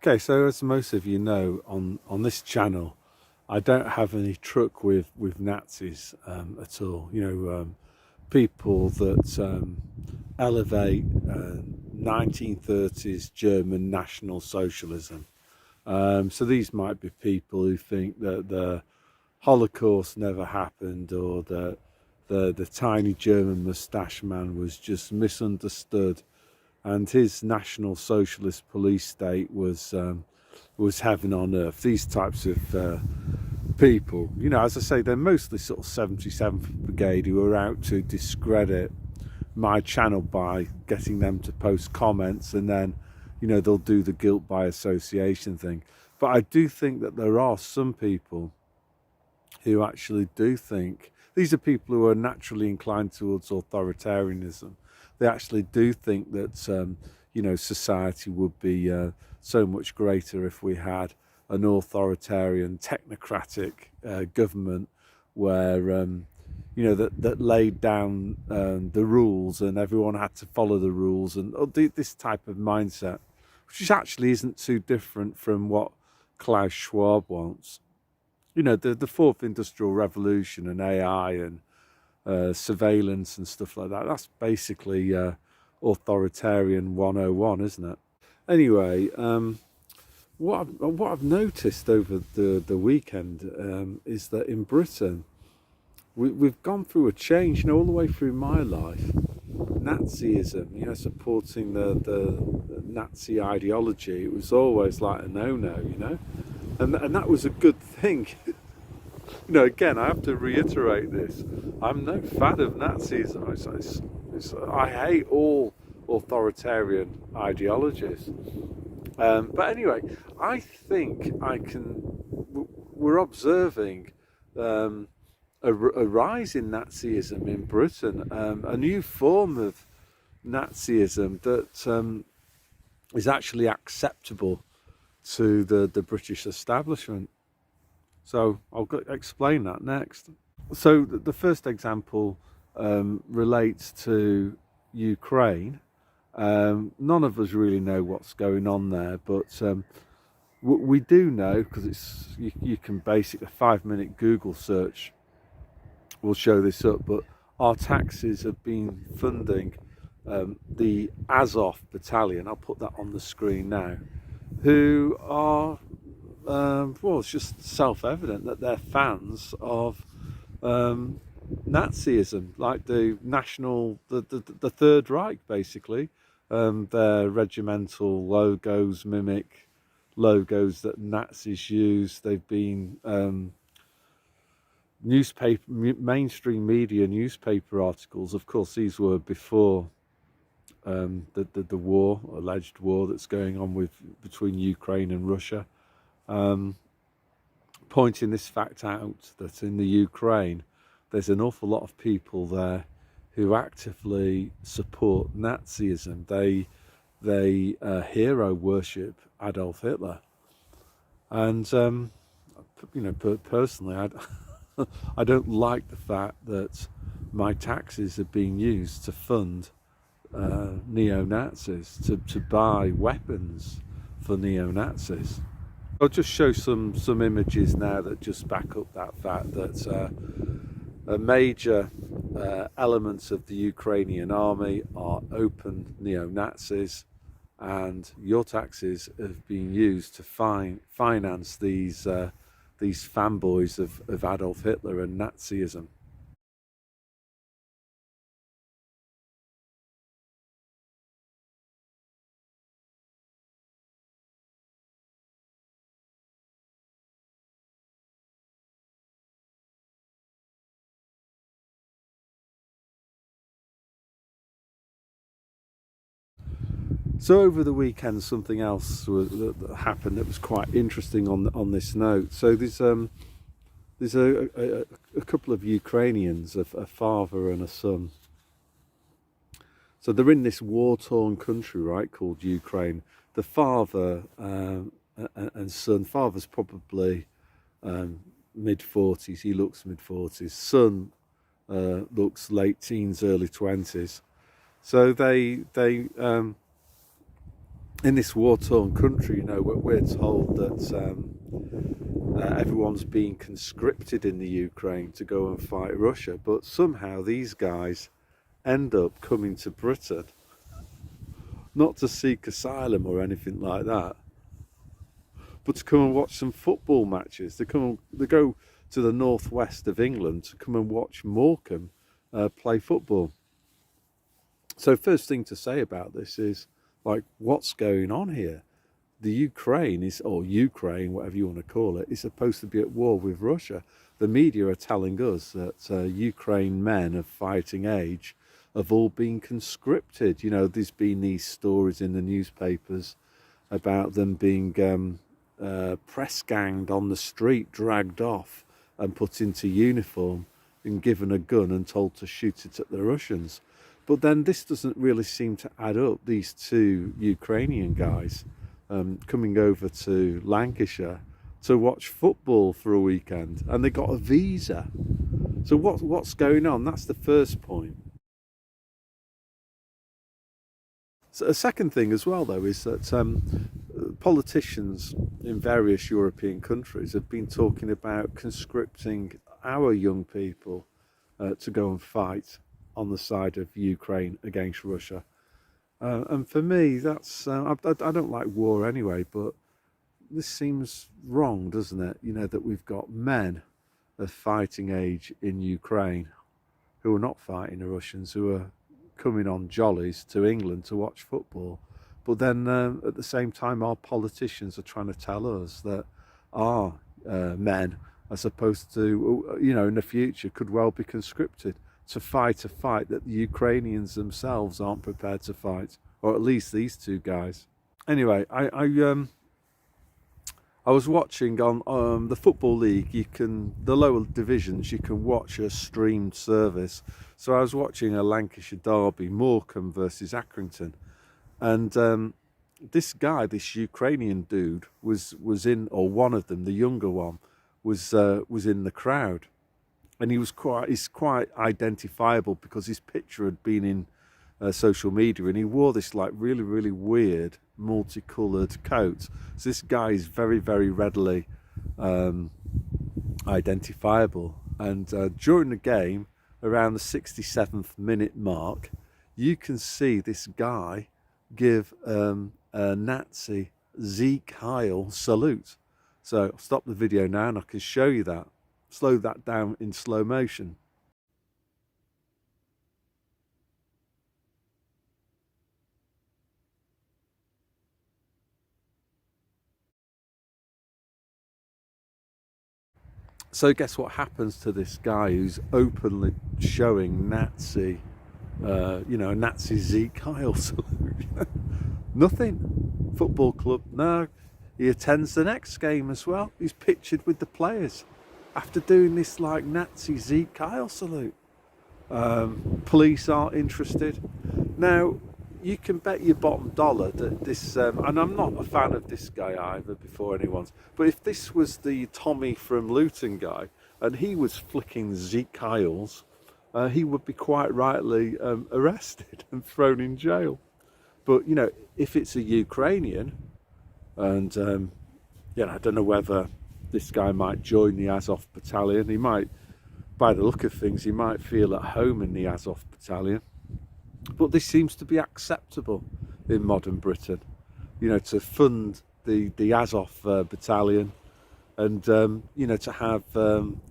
Okay, so as most of you know, on this channel, I don't have any truck with Nazis at all. People that elevate 1930s German National Socialism. So these might be people who think that the Holocaust never happened, or that the tiny German moustache man was just misunderstood, and his National Socialist police state was heaven on earth. These types of people, as I say, they're mostly sort of 77th Brigade who are out to discredit my channel by getting them to post comments, and then they'll do the guilt by association thing. But I do think that there are some people who actually do think, these are people who are naturally inclined towards authoritarianism. They actually do think that society would be so much greater if we had an authoritarian, technocratic government where that laid down the rules and everyone had to follow the rules, and this type of mindset, which actually isn't too different from what Klaus Schwab wants. The fourth industrial revolution and AI and surveillance and stuff like that. That's basically authoritarian 101, isn't it? Anyway, what I've noticed over the weekend is that in Britain we've gone through a change. All the way through my life, Nazism, supporting the Nazi ideology, it was always like a no-no, and that was a good thing. Again, I have to reiterate this. I'm no fan of Nazism. I hate all authoritarian ideologies. But anyway, I think we're observing a rise in Nazism in Britain, a new form of Nazism that is actually acceptable to the British establishment. So I'll explain that next. So the first example relates to Ukraine. None of us really know what's going on there, but we do know, because you can basically, a 5-minute Google search will show this up, but our taxes have been funding the Azov battalion. I'll put that on the screen now, who are well, it's just self-evident that they're fans of Nazism, like the Third Reich, basically. Their regimental logos mimic logos that Nazis use. They've been mainstream media newspaper articles. Of course, these were before the war, alleged war that's going on between Ukraine and Russia. Pointing this fact out, that in the Ukraine there's an awful lot of people there who actively support Nazism. They hero worship Adolf Hitler, and personally, I don't like the fact that my taxes are being used to fund neo-Nazis, to buy weapons for neo-Nazis. I'll just show some images now that just back up that fact, that major elements of the Ukrainian army are open neo-Nazis, and your taxes have been used to finance these fanboys of Adolf Hitler and Nazism. So over the weekend, something else that happened that was quite interesting on this note. So there's a couple of Ukrainians, a father and a son. So they're in this war-torn country, right, called Ukraine. The father and son, father's probably mid-40s. He looks mid-40s. Son looks late teens, early 20s. So they in this war-torn country, you know, we're told that everyone's being conscripted in the Ukraine to go and fight Russia, but somehow these guys end up coming to Britain, not to seek asylum or anything like that, but to come and watch some football matches. They go to the northwest of England to come and watch Morecambe play football. So first thing to say about this is, like, what's going on here? The Ukraine is, or Ukraine, whatever you want to call it, is supposed to be at war with Russia. The media are telling us that Ukraine men of fighting age have all been conscripted. You know, there's been these stories in the newspapers about them being press ganged on the street, dragged off and put into uniform and given a gun and told to shoot it at the Russians. But then this doesn't really seem to add up, these two Ukrainian guys coming over to Lancashire to watch football for a weekend, and they got a visa. So what's going on? That's the first point. So a second thing as well, though, is that politicians in various European countries have been talking about conscripting our young people to go and fight on the side of Ukraine against Russia. And for me, that's I don't like war anyway, but this seems wrong, doesn't it? You know, that we've got men of fighting age in Ukraine who are not fighting the Russians, who are coming on jollies to England to watch football. But then at the same time, our politicians are trying to tell us that our men are supposed to, you know, in the future could well be conscripted to fight a fight that the Ukrainians themselves aren't prepared to fight, or at least these two guys. Anyway, I was watching on the Football League. The lower divisions, you can watch a streamed service. So I was watching a Lancashire derby, Morecambe versus Accrington, and this guy, this Ukrainian dude, was in, or one of them, the younger one, was in the crowd, and he's quite identifiable because his picture had been in social media, and he wore this like really weird multicolored coat. So this guy is very readily identifiable. And during the game, around the 67th minute mark, you can see this guy give a Nazi Sieg Heil salute. So I'll stop the video now and I can show you that. Slow that down in slow motion. So guess what happens to this guy who's openly showing Nazi, you know, a Nazi Sieg Heil salute? Nothing. Football club, no. He attends the next game as well. He's pictured with the players after doing this like Nazi Sieg Heil salute. Police aren't interested. Now, you can bet your bottom dollar that this, and I'm not a fan of this guy either before anyone's, but if this was the Tommy from Luton guy and he was flicking Sieg Heils, he would be quite rightly arrested and thrown in jail. But, you know, if it's a Ukrainian, and, you know, I don't know whether this guy might join the Azov battalion. He might, by the look of things, he might feel at home in the Azov battalion. But this seems to be acceptable in modern Britain, you know, to fund the Azov battalion and, you know, to have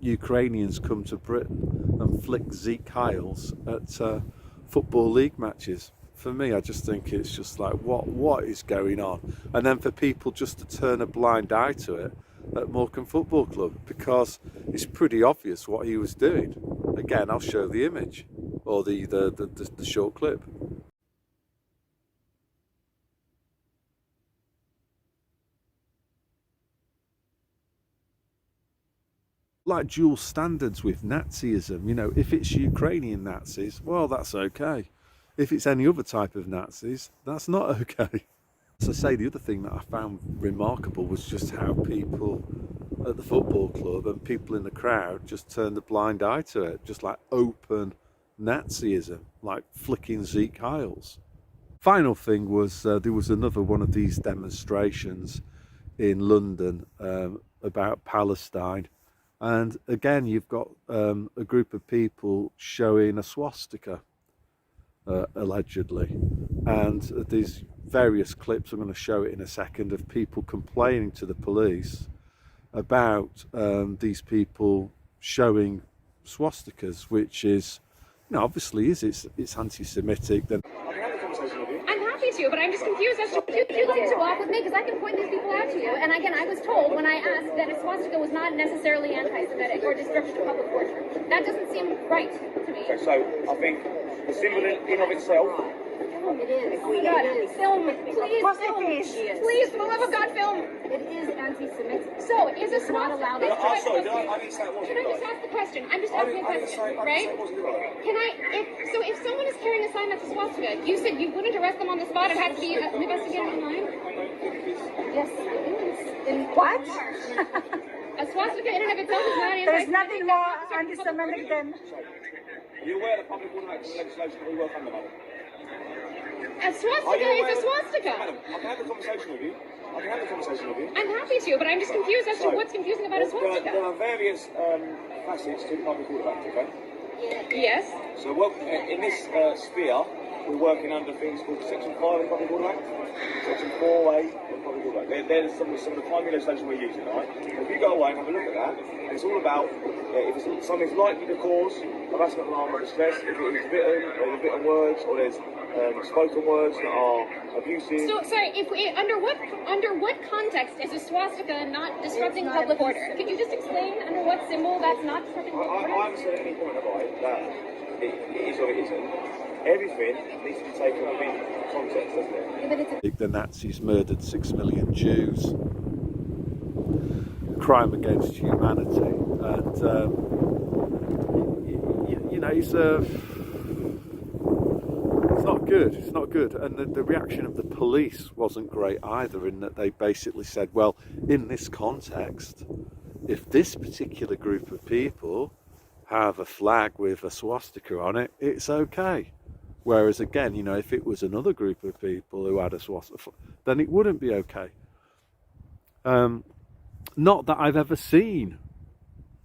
Ukrainians come to Britain and flick Sieg Heils at Football League matches. For me, I just think it's just like, what is going on? And then for people just to turn a blind eye to it at Morecambe Football Club, because it's pretty obvious what he was doing. Again, I'll show the image or the short clip. Like dual standards with Nazism, you know, if it's Ukrainian Nazis, well, that's okay. If it's any other type of Nazis, that's not okay. As I say, the other thing that I found remarkable was just how people at the football club and people in the crowd just turned a blind eye to it, just like open Nazism, like flicking Sieg Heils. Final thing was there was another one of these demonstrations in London about Palestine, and again you've got a group of people showing a swastika allegedly, and there's various clips, I'm going to show it in a second, of people complaining to the police about these people showing swastikas, which is, you know, obviously it's anti-Semitic. Then I'm happy to, but I'm just confused as to would you like to walk with me, because I can point these people out to you. And again, I was told when I asked that a swastika was not necessarily anti-Semitic or disruption to public order. That doesn't seem right to me. Okay, so I think the symbol in of itself. It is. Oh my God, film, please, film. Please, for the love of God, film. It is anti-Semitic. So, is a swastika... I'm sorry, I didn't say it wasn't. Can I just ask the question? I'm just asking a question, right? Can I, if someone is carrying a sign that's a swastika, you said you wouldn't arrest them on the spot, it has to be investigated online? Yes, it is. What? A swastika in and of itself is not anti-Semitic. There's nothing more anti-Semitic than... You're aware of the public order legislation that we work under, madam? A swastika is a swastika. Madam, I can have a conversation with you. I'm happy to, but I'm just confused as to what's confusing about a swastika. There are various facets to the public order act, okay? Yes. So in this sphere, we're working under things called Section 5 of the Public Order Act, Section 4A of the Public Order Act. There's some of the primary legislation we're using, right? If you go away and have a look at that, it's all about if something's likely to cause harassment, alarm, or distress, if it is written, or there's written words, or there's spoken words that are abusive. So, sorry, under what context is a swastika not disrupting public order? Could you just explain under what symbol that's not disrupting public order? I haven't said at any point have I that it is or it isn't. Everything needs to be taken within context, doesn't it? The Nazis murdered 6 million Jews. Crime against humanity, and you know, it's not good. It's not good, and the reaction of the police wasn't great either. In that they basically said, "Well, in this context, if this particular group of people have a flag with a swastika on it, it's okay." Whereas again, you know, if it was another group of people who had a swastika, then it wouldn't be okay. Not that I've ever seen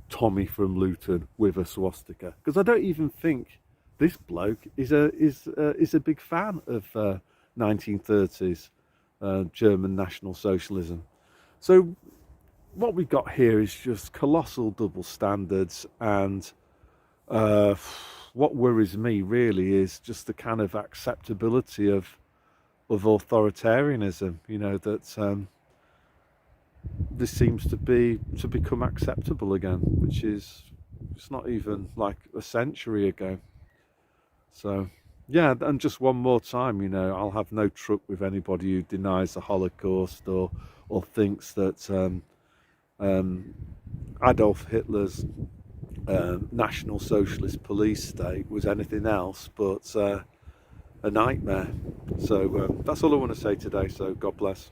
Tommy from Luton with a swastika, because I don't even think this bloke is a big fan of 1930s German National Socialism. So what we got here is just colossal double standards, and what worries me really is just the kind of acceptability of authoritarianism. You know, that this seems to become acceptable again, which is, it's not even like a century ago. So yeah, and just one more time, you know, I'll have no truck with anybody who denies the Holocaust or thinks that Adolf Hitler's National Socialist police state was anything else but a nightmare. So that's all I want to say today, so God bless.